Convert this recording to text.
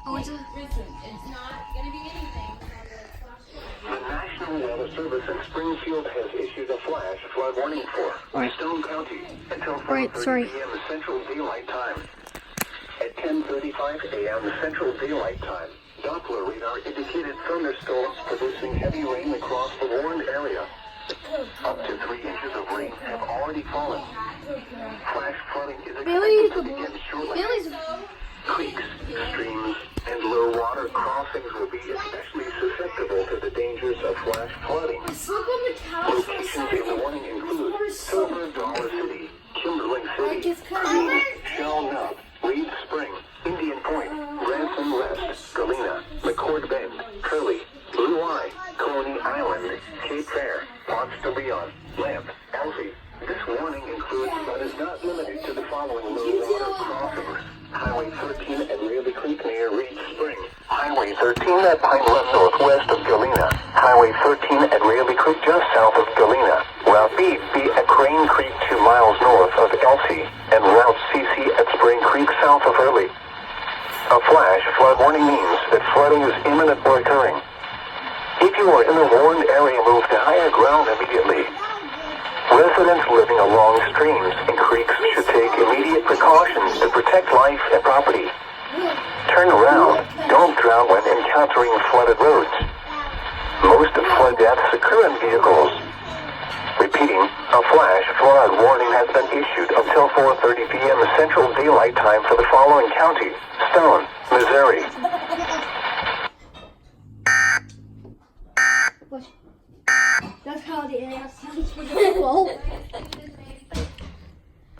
Oh, it's a... Listen, it's not going to be anything. The National Weather Service in Springfield has issued a flash flood warning for Stone County until 4:30 p.m. Central Daylight Time. At 10:35 a.m. Central Daylight Time, Doppler radar indicated thunderstorms producing heavy rain across the warned area. Up to 3 inches of rain have already fallen. Flash flooding is expected to begin shortly. Creeks, streams, and low water crossings will be especially susceptible to the dangers of flash flooding. Locations in the warning include Silver Dollar City, Kimberling City, Queen, Shell Nub, Reed Spring, Indian Point, Ransom West, Galena, McCord Bend, Curly, Blue Eye, Coney Island, Cape Fair, Ponce de Leon, Lamp, Elsie. This warning includes but is not limited to the following low water crossings. Highway 13 at Raleigh Creek near Reed Spring. Highway 13 at Pine Bluff northwest of Galena. Highway 13 at Raleigh Creek just south of Galena. Route B at Crane Creek 2 miles north of Elsie. And Route CC at Spring Creek south of Early. A flash flood warning means that flooding is imminent or occurring. If you are in the warned area, move to higher ground immediately. Residents living along streams and creeks should take immediate precautions to protect life and property. Turn around. Don't drown when encountering flooded roads. Most flood deaths occur in vehicles. Repeating, a flash flood warning has been issued until 4:30 p.m. Central Daylight Time for the following counties: Stone, Missouri,